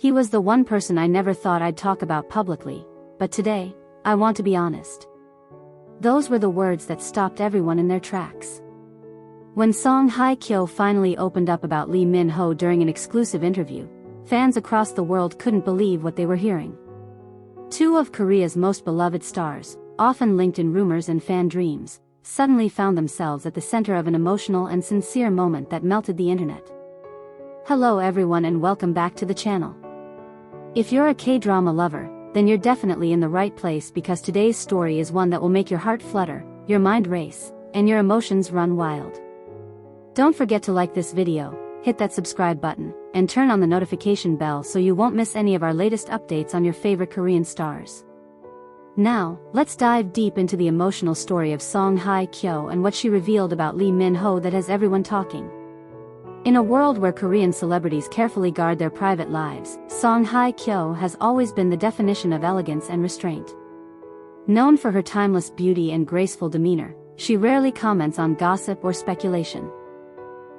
He was the one person I never thought I'd talk about publicly, but today, I want to be honest. Those were the words that stopped everyone in their tracks. When Song Hye Kyo finally opened up about Lee Min-ho during an exclusive interview, fans across the world couldn't believe what they were hearing. Two of Korea's most beloved stars, often linked in rumors and fan dreams, suddenly found themselves at the center of an emotional and sincere moment that melted the internet. Hello everyone and welcome back to the channel. If you're a K-drama lover, then you're definitely in the right place because today's story is one that will make your heart flutter, your mind race, and your emotions run wild. Don't forget to like this video, hit that subscribe button, and turn on the notification bell so you won't miss any of our latest updates on your favorite Korean stars. Now, let's dive deep into the emotional story of Song Hye Kyo and what she revealed about Lee Min-ho that has everyone talking. In a world where Korean celebrities carefully guard their private lives, Song Hye Kyo has always been the definition of elegance and restraint. Known for her timeless beauty and graceful demeanor, she rarely comments on gossip or speculation.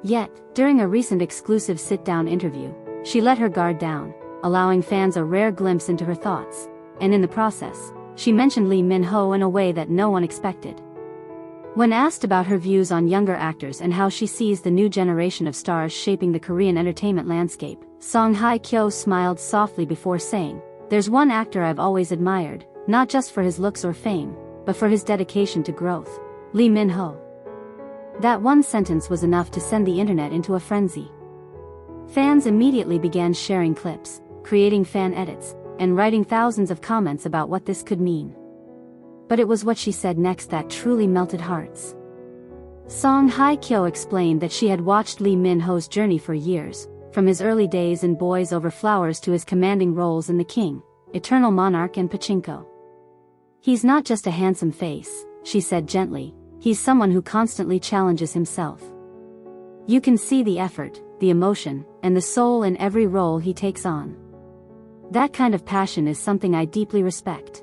Yet, during a recent exclusive sit-down interview, she let her guard down, allowing fans a rare glimpse into her thoughts, and in the process, she mentioned Lee Min-ho in a way that no one expected. When asked about her views on younger actors and how she sees the new generation of stars shaping the Korean entertainment landscape, Song Hye Kyo smiled softly before saying, "There's one actor I've always admired, not just for his looks or fame, but for his dedication to growth, Lee Min-ho." That one sentence was enough to send the internet into a frenzy. Fans immediately began sharing clips, creating fan edits, and writing thousands of comments about what this could mean. But it was what she said next that truly melted hearts. Song Hye Kyo explained that she had watched Lee Min-ho's journey for years, from his early days in Boys Over Flowers to his commanding roles in The King, Eternal Monarch and Pachinko. "He's not just a handsome face," she said gently, "he's someone who constantly challenges himself. You can see the effort, the emotion, and the soul in every role he takes on. That kind of passion is something I deeply respect."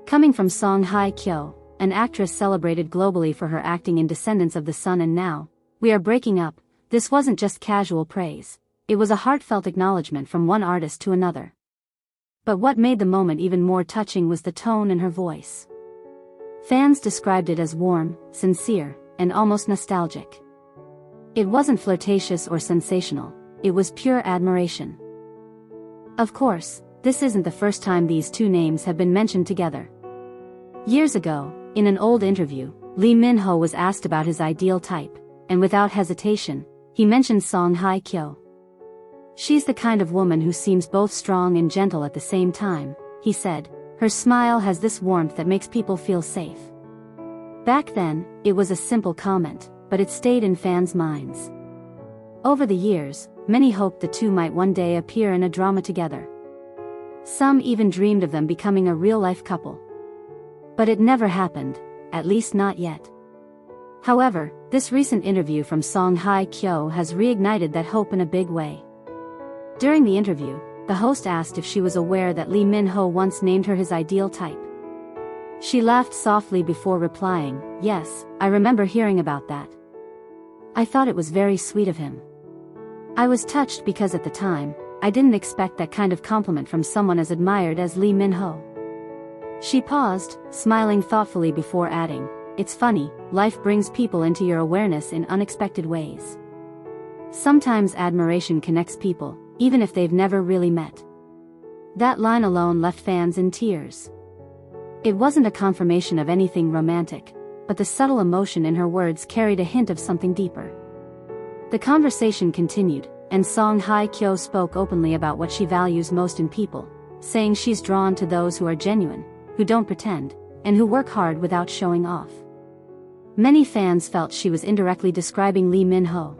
Coming from Song Hye Kyo, an actress celebrated globally for her acting in Descendants of the Sun and Now, We Are Breaking Up, this wasn't just casual praise, it was a heartfelt acknowledgement from one artist to another. But what made the moment even more touching was the tone in her voice. Fans described it as warm, sincere, and almost nostalgic. It wasn't flirtatious or sensational, it was pure admiration. Of course, this isn't the first time these two names have been mentioned together. Years ago, in an old interview, Lee Min-ho was asked about his ideal type, and without hesitation, he mentioned Song Hye Kyo. "She's the kind of woman who seems both strong and gentle at the same time," he said. "Her smile has this warmth that makes people feel safe." Back then, it was a simple comment, but it stayed in fans' minds. Over the years, many hoped the two might one day appear in a drama together. Some even dreamed of them becoming a real-life couple. But it never happened, at least not yet. However, this recent interview from Song Hye Kyo has reignited that hope in a big way. During the interview, the host asked if she was aware that Lee Min-ho once named her his ideal type. She laughed softly before replying, "Yes, I remember hearing about that. I thought it was very sweet of him. I was touched because at the time, I didn't expect that kind of compliment from someone as admired as Lee Min-ho." She paused, smiling thoughtfully before adding, "It's funny, life brings people into your awareness in unexpected ways. Sometimes admiration connects people, even if they've never really met." That line alone left fans in tears. It wasn't a confirmation of anything romantic, but the subtle emotion in her words carried a hint of something deeper. The conversation continued, and Song Hye Kyo spoke openly about what she values most in people, saying she's drawn to those who are genuine, who don't pretend, and who work hard without showing off. Many fans felt she was indirectly describing Lee Min-ho.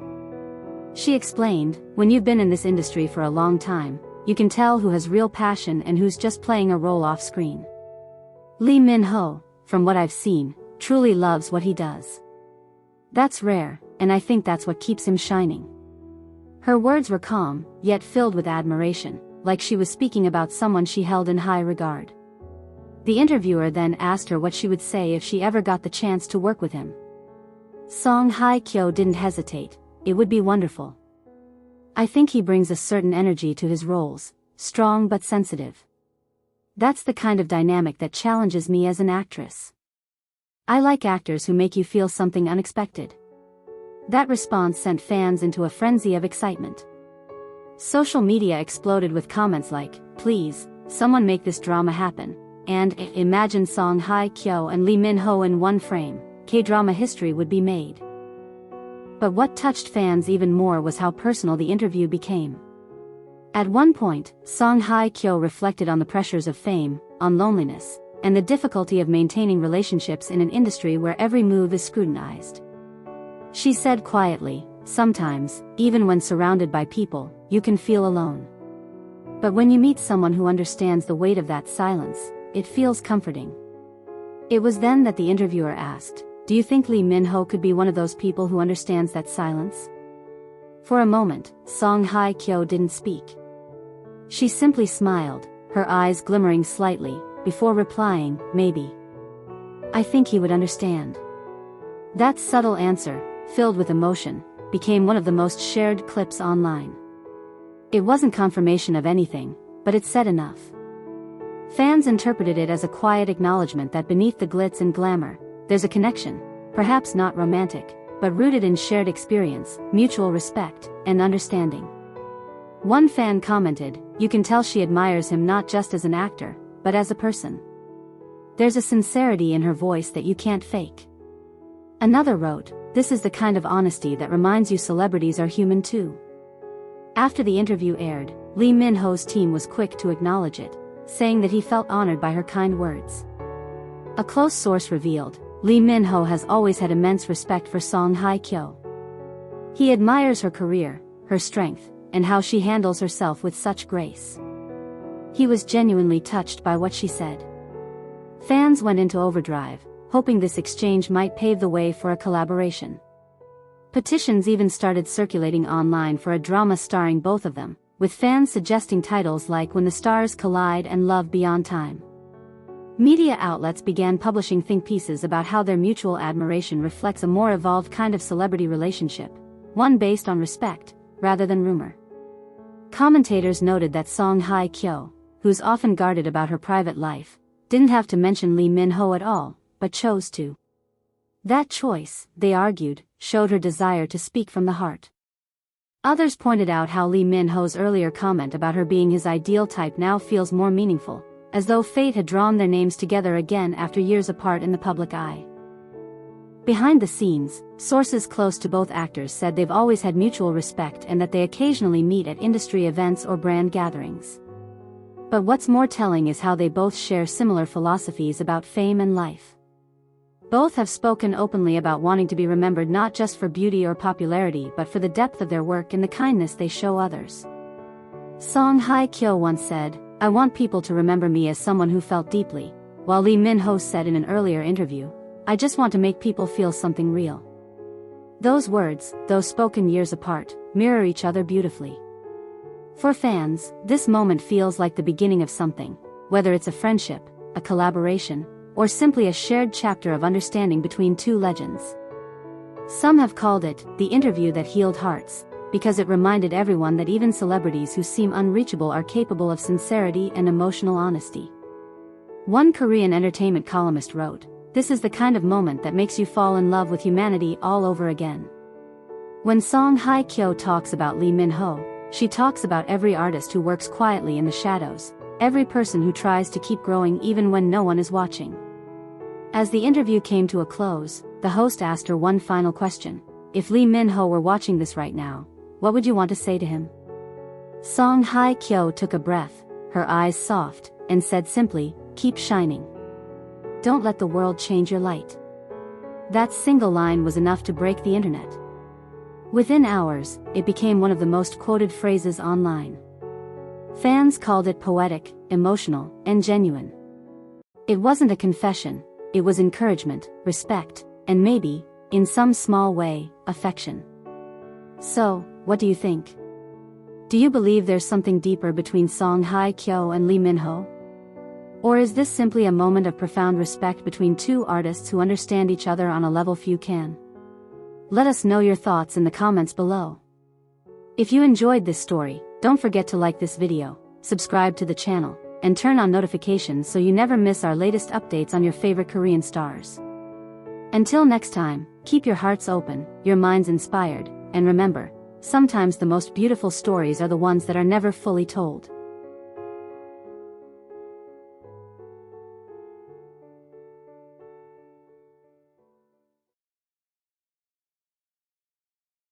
She explained, "When you've been in this industry for a long time, you can tell who has real passion and who's just playing a role off screen. Lee Min-ho, from what I've seen, truly loves what he does. That's rare, and I think that's what keeps him shining." Her words were calm, yet filled with admiration, like she was speaking about someone she held in high regard. The interviewer then asked her what she would say if she ever got the chance to work with him. Song Hye Kyo didn't hesitate, "It would be wonderful. I think he brings a certain energy to his roles, strong but sensitive. That's the kind of dynamic that challenges me as an actress. I like actors who make you feel something unexpected. That response sent fans into a frenzy of excitement. Social media exploded with comments like, "Please, someone make this drama happen," and "Imagine Song Hye Kyo and Lee Min-ho in one frame, K-drama history would be made." But what touched fans even more was how personal the interview became. At one point, Song Hye Kyo reflected on the pressures of fame, on loneliness, and the difficulty of maintaining relationships in an industry where every move is scrutinized. She said quietly, "Sometimes, even when surrounded by people, you can feel alone. But when you meet someone who understands the weight of that silence, it feels comforting." It was then that the interviewer asked, "Do you think Lee Min-ho could be one of those people who understands that silence?" For a moment, Song Hye Kyo didn't speak. She simply smiled, her eyes glimmering slightly, before replying, "Maybe. I think he would understand." That subtle answer, filled with emotion, became one of the most shared clips online. It wasn't confirmation of anything, but it said enough. Fans interpreted it as a quiet acknowledgement that beneath the glitz and glamour, there's a connection, perhaps not romantic, but rooted in shared experience, mutual respect, and understanding. One fan commented, "You can tell she admires him not just as an actor, but as a person. There's a sincerity in her voice that you can't fake." Another wrote, "This is the kind of honesty that reminds you celebrities are human too." After the interview aired, Lee Min-ho's team was quick to acknowledge it, saying that he felt honored by her kind words. A close source revealed, Lee Min-ho has always had immense respect for Song Hye Kyo. He admires her career, her strength, and how she handles herself with such grace. He was genuinely touched by what she said. Fans went into overdrive, hoping this exchange might pave the way for a collaboration. Petitions even started circulating online for a drama starring both of them, with fans suggesting titles like When the Stars Collide and Love Beyond Time. Media outlets began publishing think pieces about how their mutual admiration reflects a more evolved kind of celebrity relationship, one based on respect, rather than rumor. Commentators noted that Song Hye Kyo, who's often guarded about her private life, didn't have to mention Lee Min-ho at all, but chose to. That choice, they argued, showed her desire to speak from the heart. Others pointed out how Lee Min-ho's earlier comment about her being his ideal type now feels more meaningful, as though fate had drawn their names together again after years apart in the public eye. Behind the scenes, sources close to both actors said they've always had mutual respect and that they occasionally meet at industry events or brand gatherings. But what's more telling is how they both share similar philosophies about fame and life. Both have spoken openly about wanting to be remembered not just for beauty or popularity but for the depth of their work and the kindness they show others. Song Hye Kyo once said, "I want people to remember me as someone who felt deeply," while Lee Min-ho said in an earlier interview, "I just want to make people feel something real." Those words, though spoken years apart, mirror each other beautifully. For fans, this moment feels like the beginning of something, whether it's a friendship, a collaboration, or simply a shared chapter of understanding between two legends. Some have called it the interview that healed hearts, because it reminded everyone that even celebrities who seem unreachable are capable of sincerity and emotional honesty. One Korean entertainment columnist wrote, "This is the kind of moment that makes you fall in love with humanity all over again." When Song Hye Kyo talks about Lee Min-ho, she talks about every artist who works quietly in the shadows, every person who tries to keep growing even when no one is watching. As the interview came to a close, the host asked her one final question. "If Lee Min-ho were watching this right now, what would you want to say to him?" Song Hye Kyo took a breath, her eyes soft, and said simply, "Keep shining. Don't let the world change your light." That single line was enough to break the internet. Within hours, it became one of the most quoted phrases online. Fans called it poetic, emotional, and genuine. It wasn't a confession, it was encouragement, respect, and maybe, in some small way, affection. So, what do you think? Do you believe there's something deeper between Song Hye Kyo and Lee Min-ho? Or is this simply a moment of profound respect between two artists who understand each other on a level few can? Let us know your thoughts in the comments below. If you enjoyed this story, don't forget to like this video, subscribe to the channel, and turn on notifications so you never miss our latest updates on your favorite Korean stars. Until next time, keep your hearts open, your minds inspired, and remember, sometimes the most beautiful stories are the ones that are never fully told.